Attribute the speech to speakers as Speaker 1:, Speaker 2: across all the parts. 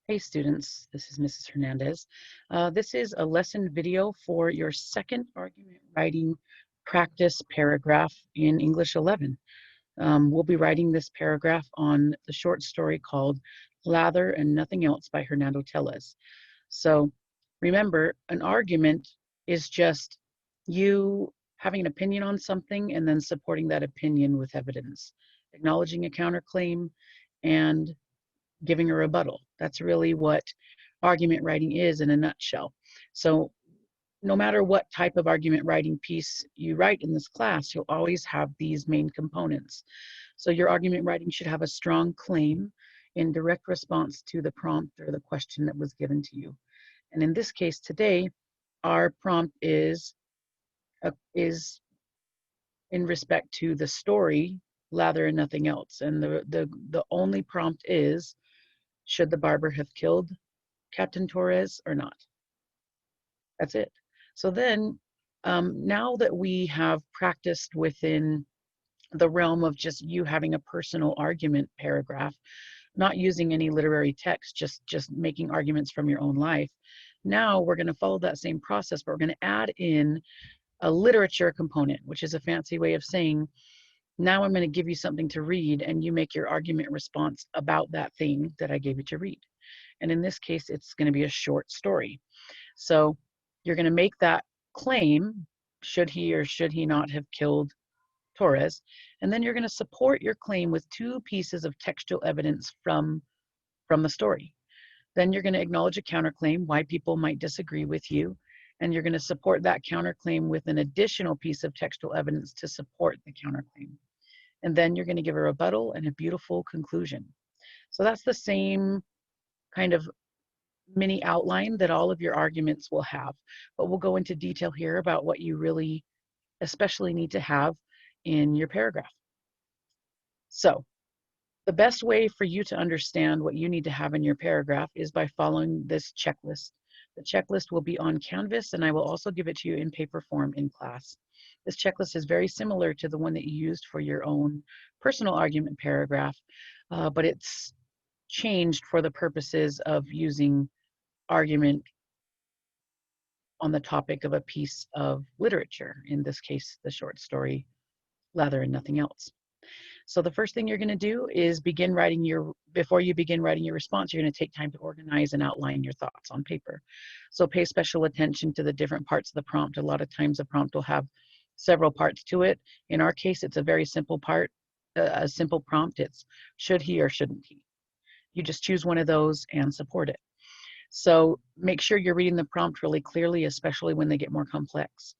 Speaker 1: Hey students, this is Mrs. Hernandez. This is a lesson video for your second argument writing practice paragraph in English 11. We'll be writing this paragraph on the short story called Lather and Nothing Else by Hernando Tellez. So remember, an argument is just you having an opinion on something and then supporting that opinion with evidence, acknowledging a counterclaim, and giving a rebuttal. That's really what argument writing is in a nutshell. So no matter what type of argument writing piece you write in this class, you'll always have these main components. So your argument writing should have a strong claim in direct response to the prompt or the question that was given to you. And in this case today, our prompt is in respect to the story, Lather and Nothing Else. And the only prompt is, should the barber have killed Captain Torres or not? That's it. So then, now that we have practiced within the realm of just you having a personal argument paragraph, not using any literary text, just making arguments from your own life, now we're going to follow that same process, but we're going to add in a literature component, which is a fancy way of saying, now I'm going to give you something to read and you make your argument response about that thing that I gave you to read. And in this case, it's going to be a short story. So you're going to make that claim, should he or should he not have killed Torres? And then you're going to support your claim with two pieces of textual evidence from the story. Then you're going to acknowledge a counterclaim, why people might disagree with you. And you're going to support that counterclaim with an additional piece of textual evidence to support the counterclaim. And then you're going to give a rebuttal and a beautiful conclusion. So that's the same kind of mini outline that all of your arguments will have, but we'll go into detail here about what you really especially need to have in your paragraph. So the best way for you to understand what you need to have in your paragraph is by following this checklist. The checklist will be on Canvas, and I will also give it to you in paper form in class. This checklist is very similar to the one that you used for your own personal argument paragraph, but it's changed for the purposes of using argument on the topic of a piece of literature, in this case, the short story, Lather and Nothing Else. So the first thing you're going to do is before you begin writing your response, you're going to take time to organize and outline your thoughts on paper. So pay special attention to the different parts of the prompt. A lot of times the prompt will have several parts to it. In our case, it's a very simple part, a simple prompt. It's should he or shouldn't he? You just choose one of those and support it. So make sure you're reading the prompt really clearly, especially when they get more complex.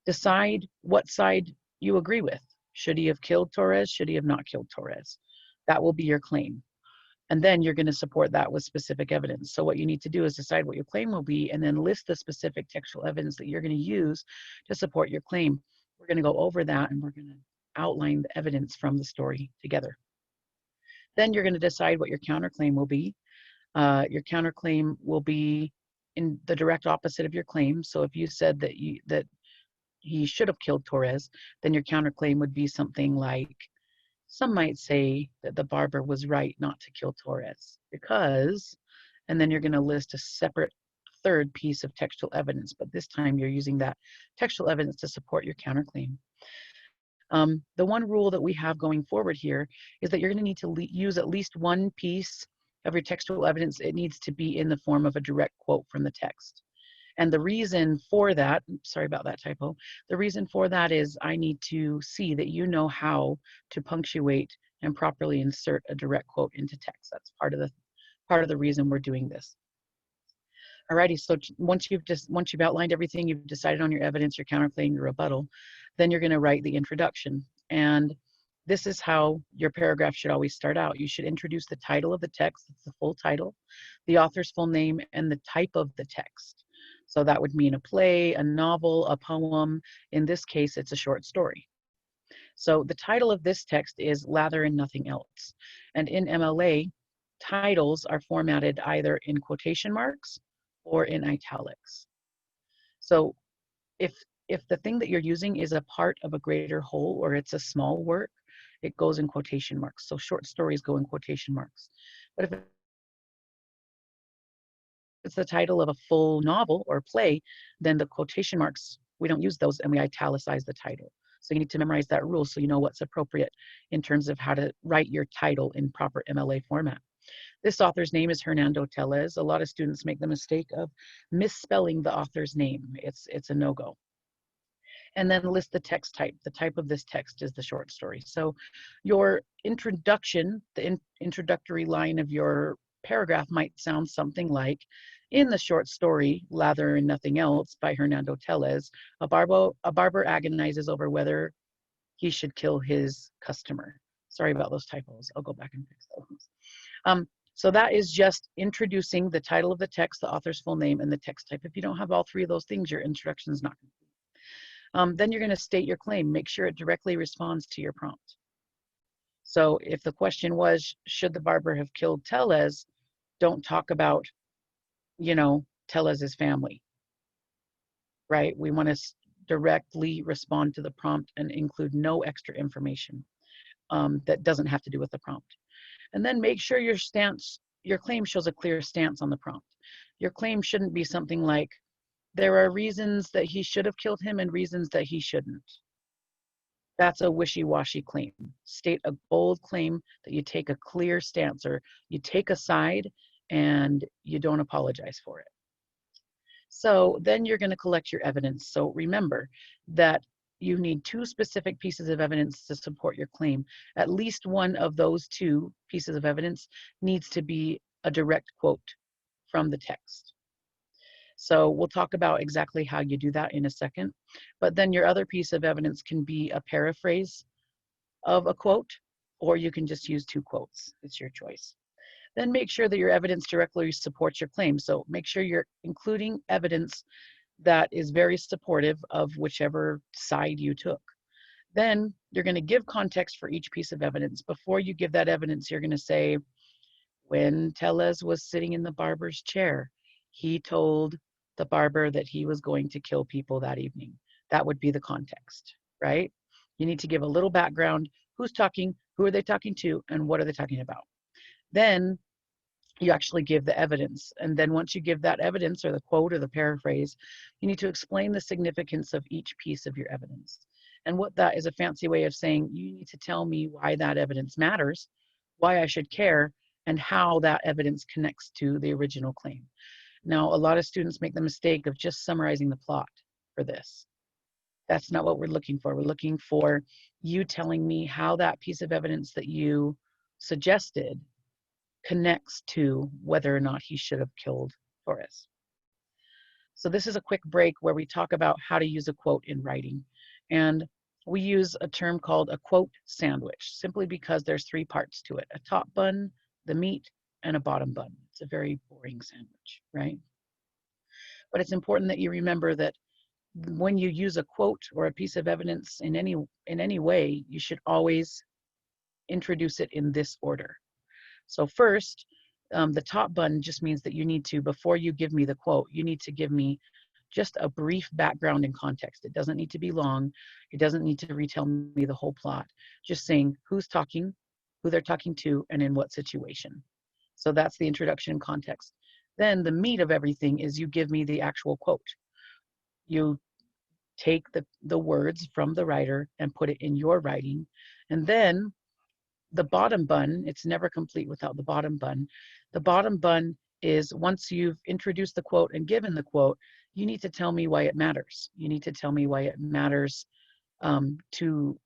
Speaker 1: Decide what side you agree with. Should he have killed Torres? Should he have not killed Torres? That will be your claim. And then you're going to support that with specific evidence. So what you need to do is decide what your claim will be and then list the specific textual evidence that you're going to use to support your claim. We're going to go over that and we're going to outline the evidence from the story together. Then you're going to decide what your counterclaim will be. Your counterclaim will be in the direct opposite of your claim. So if you said that he should have killed Torres, then your counterclaim would be something like, some might say that the barber was right not to kill Torres because, and then you're going to list a separate third piece of textual evidence, but this time you're using that textual evidence to support your counterclaim. The one rule that we have going forward here is that you're going to need to use at least one piece of your textual evidence. It needs to be in the form of a direct quote from the text. And the reason for that, sorry about that typo, the reason for that is I need to see that you know how to punctuate and properly insert a direct quote into text. That's part of the reason we're doing this. Alrighty, so once you've outlined everything, you've decided on your evidence, your counterclaim, your rebuttal, then you're going to write the introduction. And this is how your paragraph should always start out. You should introduce the title of the text, it's the full title, the author's full name, and the type of the text. So that would mean a play, a novel, a poem. In this case, it's a short story. So the title of this text is Lather and Nothing Else. And in MLA, titles are formatted either in quotation marks or in italics. So if the thing that you're using is a part of a greater whole or it's a small work, it goes in quotation marks. So short stories go in quotation marks. But if it's the title of a full novel or play, then the quotation marks, we don't use those and we italicize the title. So you need to memorize that rule so you know what's appropriate in terms of how to write your title in proper MLA format. This author's name is Hernando Tellez. A lot of students make the mistake of misspelling the author's name. It's a no-go. And then list the text type. The type of this text is the short story. So your introduction, the introductory line of your paragraph might sound something like, in the short story, Lather and Nothing Else by Hernando Tellez, a barber agonizes over whether he should kill his customer. Sorry about those typos. I'll go back and fix those. So that is just introducing the title of the text, the author's full name, and the text type. If you don't have all three of those things, your introduction is not complete. Then you're going to state your claim. Make sure it directly responds to your prompt. So if the question was, should the barber have killed Tellez, don't talk about, Tellez's family, right? We want to directly respond to the prompt and include no extra information that doesn't have to do with the prompt. And then make sure your claim shows a clear stance on the prompt. Your claim shouldn't be something like, there are reasons that he should have killed him and reasons that he shouldn't. That's a wishy-washy claim. State a bold claim that you take a clear stance, or you take a side and you don't apologize for it. So then you're going to collect your evidence. So remember that you need two specific pieces of evidence to support your claim. At least one of those two pieces of evidence needs to be a direct quote from the text. So we'll talk about exactly how you do that in a second. But then your other piece of evidence can be a paraphrase of a quote, or you can just use two quotes. It's your choice. Then make sure that your evidence directly supports your claim. So make sure you're including evidence that is very supportive of whichever side you took. Then you're going to give context for each piece of evidence. Before you give that evidence, you're going to say, when Tellez was sitting in the barber's chair, he told the barber that he was going to kill people that evening. That would be the context, right? You need to give a little background. Who's talking? Who are they talking to? And what are they talking about? Then you actually give the evidence. And then once you give that evidence or the quote or the paraphrase, you need to explain the significance of each piece of your evidence. And what that is a fancy way of saying, you need to tell me why that evidence matters, why I should care, and how that evidence connects to the original claim. Now, a lot of students make the mistake of just summarizing the plot for this. That's not what we're looking for. We're looking for you telling me how that piece of evidence that you suggested connects to whether or not he should have killed Torres. So this is a quick break where we talk about how to use a quote in writing. And we use a term called a quote sandwich, simply because there's three parts to it: a top bun, the meat, and a bottom bun. It's a very boring sandwich, right? But it's important that you remember that when you use a quote or a piece of evidence in any way, you should always introduce it in this order. So first, the top bun just means that you need to, before you give me the quote, you need to give me just a brief background and context. It doesn't need to be long. It doesn't need to retell me the whole plot. Just saying who's talking, who they're talking to, and in what situation. So that's the introduction and context. Then the meat of everything is you give me the actual quote. You take the words from the writer and put it in your writing. And then the bottom bun, it's never complete without the bottom bun. The bottom bun is, once you've introduced the quote and given the quote, you need to tell me why it matters. You need to tell me why it matters to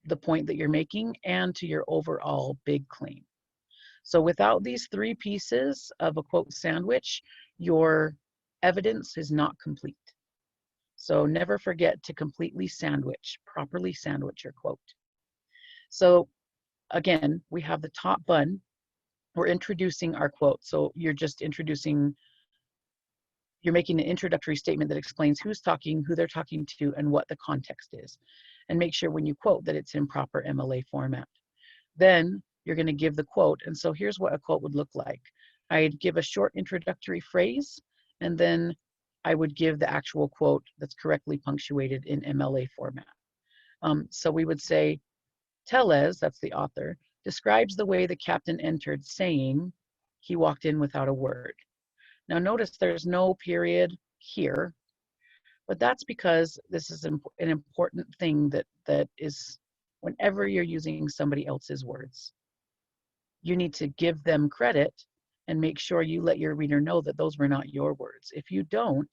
Speaker 1: the point that you're making and to your overall big claim. So without these three pieces of a quote sandwich, your evidence is not complete. So never forget to properly sandwich your quote. So again, we have the top bun. We're introducing our quote. So you're making an introductory statement that explains who's talking, who they're talking to, and what the context is. And make sure when you quote that it's in proper MLA format. Then you're going to give the quote. And so here's what a quote would look like. I'd give a short introductory phrase, and then I would give the actual quote that's correctly punctuated in MLA format. So we would say, Tellez, that's the author, describes the way the captain entered, saying he walked in without a word. Now notice there's no period here, but that's because this is an important thing that is whenever you're using somebody else's words, you need to give them credit and make sure you let your reader know that those were not your words. If you don't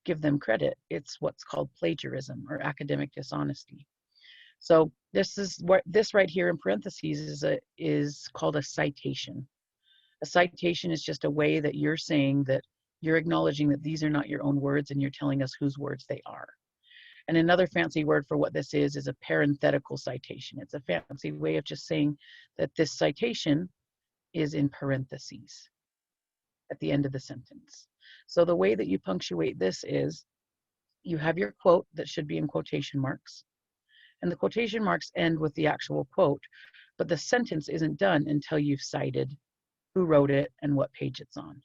Speaker 1: give them credit, it's what's called plagiarism or academic dishonesty. So this is what this right here in parentheses is called a citation. A citation is just a way that you're saying that you're acknowledging that these are not your own words and you're telling us whose words they are. And another fancy word for what this is a parenthetical citation. It's a fancy way of just saying that this citation is in parentheses at the end of the sentence. So the way that you punctuate this is you have your quote that should be in quotation marks, and the quotation marks end with the actual quote, but the sentence isn't done until you've cited who wrote it and what page it's on.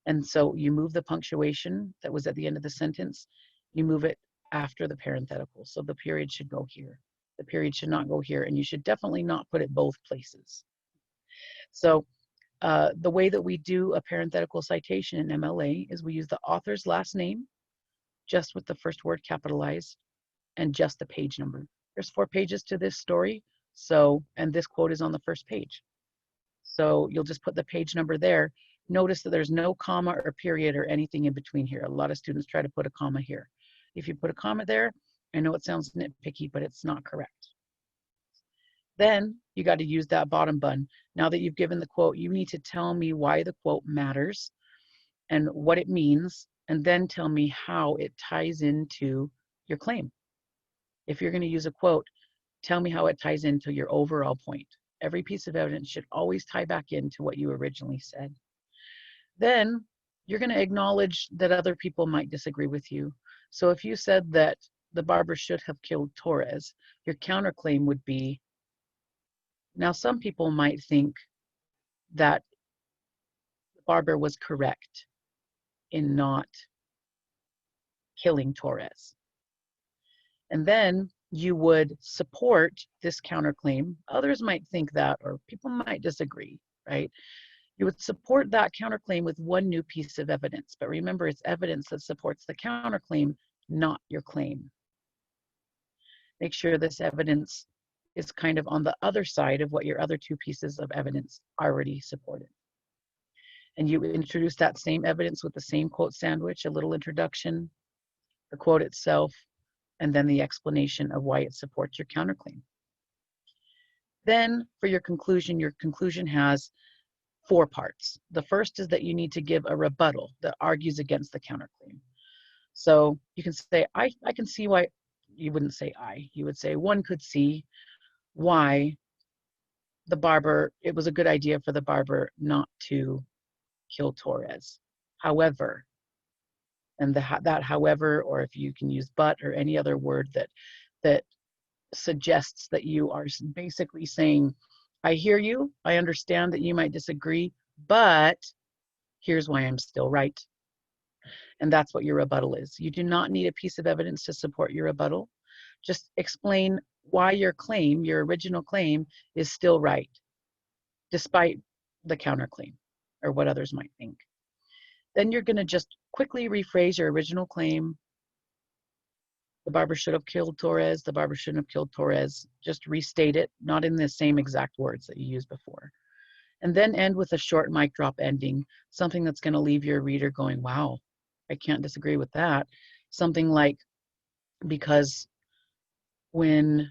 Speaker 1: And so you move the punctuation that was at the end of the sentence, you move it after the parenthetical. So the period should go here. The period should not go here, and you should definitely not put it both places. So the way that we do a parenthetical citation in MLA is we use the author's last name, just with the first word capitalized, and just the page number. There's 4 pages to this story, so, and this quote is on the first page. So you'll just put the page number there. Notice that there's no comma or period or anything in between here. A lot of students try to put a comma here. If you put a comma there, I know it sounds nitpicky, but it's not correct. Then you got to use that bottom button. Now that you've given the quote, you need to tell me why the quote matters and what it means, and then tell me how it ties into your claim. If you're going to use a quote, tell me how it ties into your overall point. Every piece of evidence should always tie back into what you originally said. Then you're going to acknowledge that other people might disagree with you. So if you said that the barber should have killed Torres, your counterclaim would be, now some people might think that the barber was correct in not killing Torres. And then you would support this counterclaim. Others might think that, or people might disagree, right? You would support that counterclaim with one new piece of evidence. But remember, it's evidence that supports the counterclaim, not your claim. Make sure this evidence is kind of on the other side of what your other 2 pieces of evidence already supported. And you introduce that same evidence with the same quote sandwich, a little introduction, the quote itself, and then the explanation of why it supports your counterclaim. Then for your conclusion has 4 parts. The first is that you need to give a rebuttal that argues against the counterclaim. So you can say, I can see why, you wouldn't say I, you would say one could see why the barber, it was a good idea for the barber not to kill Torres. However, and that however, or if you can use but or any other word that suggests that you are basically saying, I hear you, I understand that you might disagree, but here's why I'm still right. And that's what your rebuttal is. You do not need a piece of evidence to support your rebuttal. Just explain why your claim, your original claim, is still right, despite the counterclaim or what others might think. Then you're going to just quickly rephrase your original claim. The barber should have killed Torres. The barber shouldn't have killed Torres. Just restate it, not in the same exact words that you used before. And then end with a short mic drop ending, something that's going to leave your reader going, wow, I can't disagree with that. Something like, because when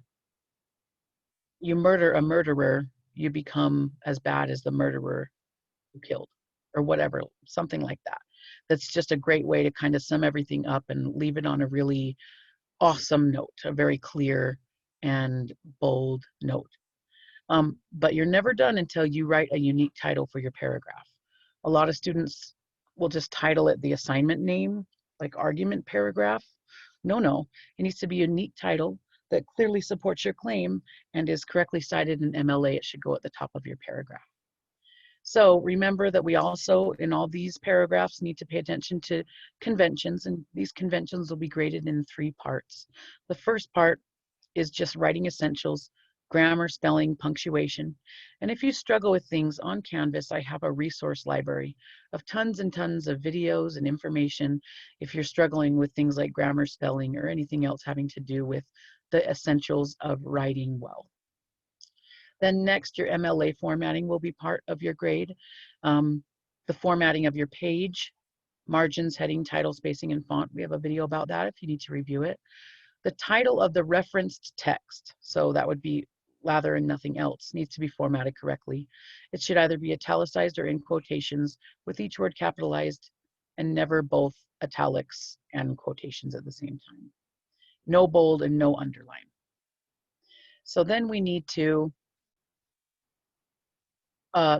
Speaker 1: you murder a murderer, you become as bad as the murderer who killed, or whatever, something like that. That's just a great way to kind of sum everything up and leave it on a really awesome note, a very clear and bold note. But you're never done until you write a unique title for your paragraph. A lot of students will just title it the assignment name, like argument paragraph. No, it needs to be a unique title that clearly supports your claim and is correctly cited in MLA. It should go at the top of your paragraph. So remember that we also, in all these paragraphs, need to pay attention to conventions, and these conventions will be graded in 3 parts. The first part is just writing essentials, grammar, spelling, punctuation. And if you struggle with things on Canvas, I have a resource library of tons and tons of videos and information if you're struggling with things like grammar, spelling, or anything else having to do with the essentials of writing well. Then next, your MLA formatting will be part of your grade. The formatting of your page, margins, heading, title, spacing, and font. We have a video about that if you need to review it. The title of the referenced text, so that would be Lather and nothing else, needs to be formatted correctly. It should either be italicized or in quotations, with each word capitalized, and never both italics and quotations at the same time. No bold and no underline. So then we need to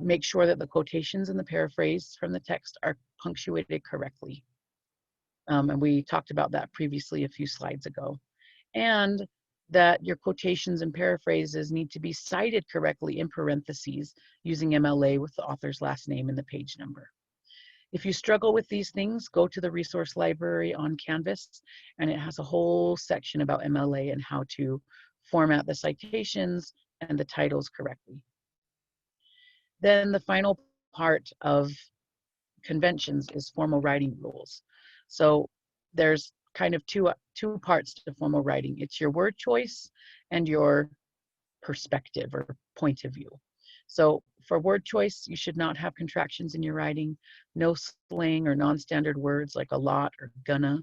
Speaker 1: make sure that the quotations and the paraphrase from the text are punctuated correctly. And we talked about that previously a few slides ago. And that your quotations and paraphrases need to be cited correctly in parentheses using MLA with the author's last name and the page number. If you struggle with these things, go to the resource library on Canvas, and it has a whole section about MLA and how to format the citations and the titles correctly. Then the final part of conventions is formal writing rules. So there's kind of two parts to formal writing. It's your word choice and your perspective or point of view. So for word choice, you should not have contractions in your writing, no slang or non-standard words like a lot or gonna.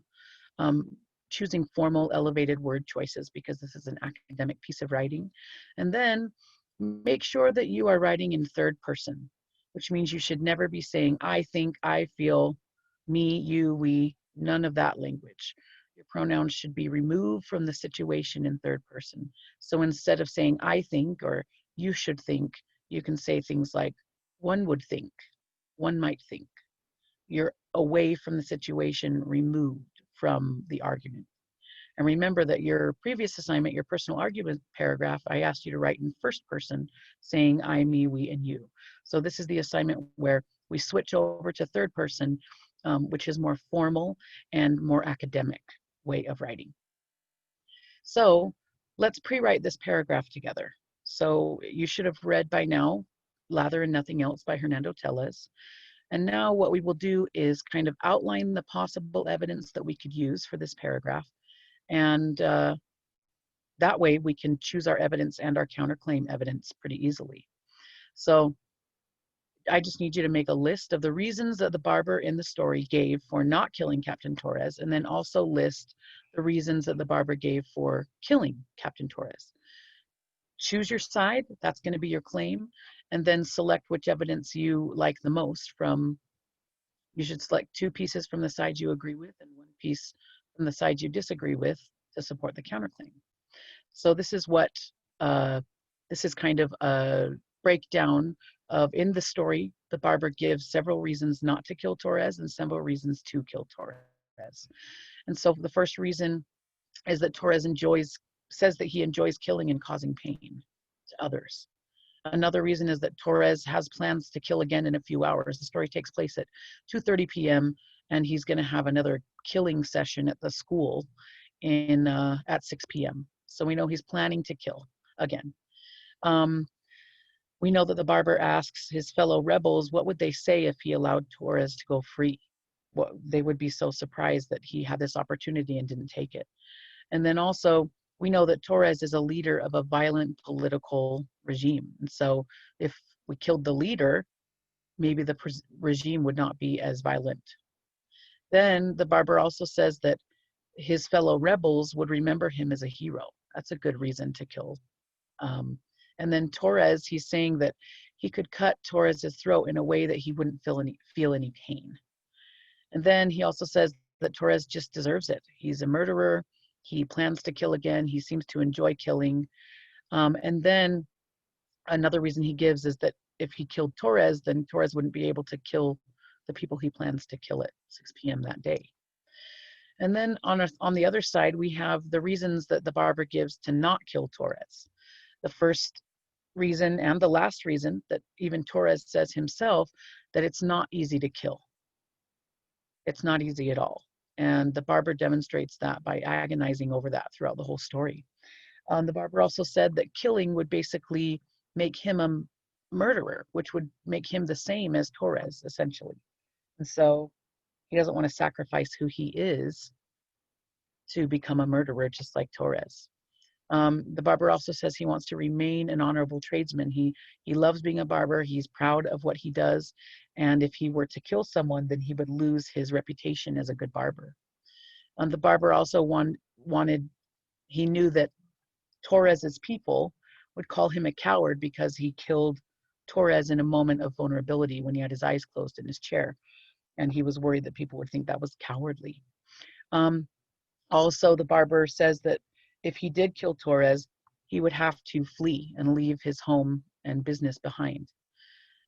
Speaker 1: Choosing formal elevated word choices because this is an academic piece of writing. And then make sure that you are writing in third person, which means you should never be saying I think, I feel, me, you, we, none of that language. Your pronouns should be removed from the situation in third person. So instead of saying I think or you should think, you can say things like one would think, one might think. You're away from the situation, removed from the argument. And remember that your previous assignment, your personal argument paragraph, I asked you to write in first person, saying I, me, we, and you. So this is the assignment where we switch over to third person, which is more formal and more academic way of writing. So let's pre-write this paragraph together. So you should have read by now, Lather and Nothing Else by Hernando Tellez. And now what we will do is kind of outline the possible evidence that we could use for this paragraph. And that way we can choose our evidence and our counterclaim evidence pretty easily. So I just need you to make a list of the reasons that the barber in the story gave for not killing Captain Torres, and then also list the reasons that the barber gave for killing Captain Torres. Choose your side, that's going to be your claim, and then select which evidence you like the most from. You should select 2 pieces from the side you agree with and 1 piece from the side you disagree with to support the counterclaim. So this is what, this is kind of a breakdown of, in the story, the barber gives several reasons not to kill Torres and several reasons to kill Torres. And so the first reason is that Torres says that he enjoys killing and causing pain to others. Another reason is that Torres has plans to kill again in a few hours. The story takes place at 2:30 p.m. and he's going to have another killing session at the school at 6 p.m. So we know he's planning to kill again. We know that the barber asks his fellow rebels, what would they say if he allowed Torres to go free? They would be so surprised that he had this opportunity and didn't take it. And then also, we know that Torres is a leader of a violent political regime. And so if we killed the leader, maybe the regime would not be as violent. Then the barber also says that his fellow rebels would remember him as a hero. That's a good reason to kill. And then Torres, he's saying that he could cut Torres's throat in a way that he wouldn't feel any pain. And then he also says that Torres just deserves it. He's a murderer. He plans to kill again. He seems to enjoy killing. And then another reason he gives is that if he killed Torres, then Torres wouldn't be able to kill the people he plans to kill at 6 p.m. that day. And then on the other side, we have the reasons that the barber gives to not kill Torres. The first reason and the last reason that even Torres says himself that it's not easy to kill. It's not easy at all. And the barber demonstrates that by agonizing over that throughout the whole story. The barber also said that killing would basically make him a murderer, which would make him the same as Torres, essentially. And so he doesn't want to sacrifice who he is to become a murderer, just like Torres. The barber also says he wants to remain an honorable tradesman. He loves being a barber. He's proud of what he does. And if he were to kill someone, then he would lose his reputation as a good barber. The barber also he knew that Torres's people would call him a coward because he killed Torres in a moment of vulnerability when he had his eyes closed in his chair. And he was worried that people would think that was cowardly. Also, the barber says that if he did kill Torres, he would have to flee and leave his home and business behind.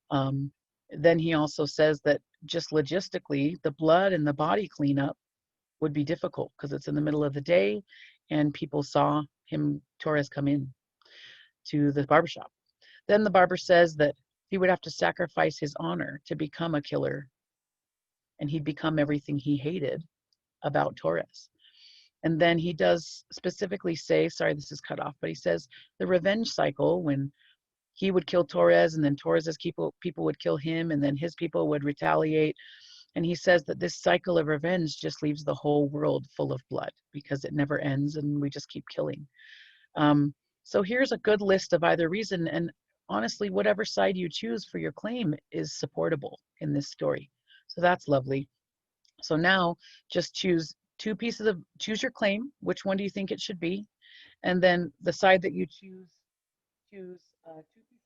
Speaker 1: Then he also says that just logistically, the blood and the body cleanup would be difficult because it's in the middle of the day and people saw Torres come in to the barbershop. Then the barber says that he would have to sacrifice his honor to become a killer, and he'd become everything he hated about Torres. And then he does specifically say, sorry, this is cut off, but he says the revenge cycle, when he would kill Torres and then Torres's people would kill him and then his people would retaliate. And he says that this cycle of revenge just leaves the whole world full of blood because it never ends and we just keep killing. So here's a good list of either reason. And honestly, whatever side you choose for your claim is supportable in this story. So that's lovely. So now just choose your claim. Which one do you think it should be? And then the side that you choose two pieces of evidence,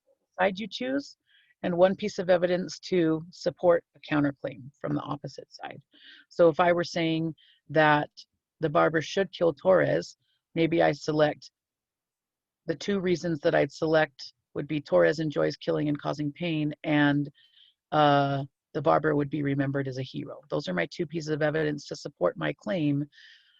Speaker 1: the side you choose, and one piece of evidence to support a counterclaim from the opposite side. So if I were saying that the barber should kill Torres, maybe I select the two reasons that I'd select would be Torres enjoys killing and causing pain, and the barber would be remembered as a hero. Those are my two pieces of evidence to support my claim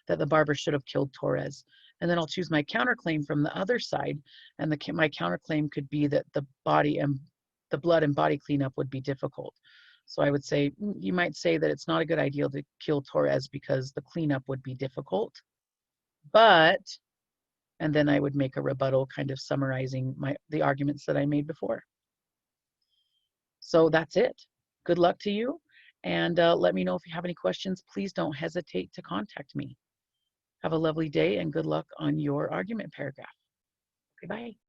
Speaker 1: that the barber should have killed Torres. And then I'll choose my counterclaim from the other side. And my counterclaim could be that the blood and body cleanup would be difficult. So I would say, you might say that it's not a good idea to kill Torres because the cleanup would be difficult. And then I would make a rebuttal kind of summarizing the arguments that I made before. So that's it. Good luck to you. And let me know if you have any questions. Please don't hesitate to contact me. Have a lovely day and good luck on your argument paragraph. Okay, bye.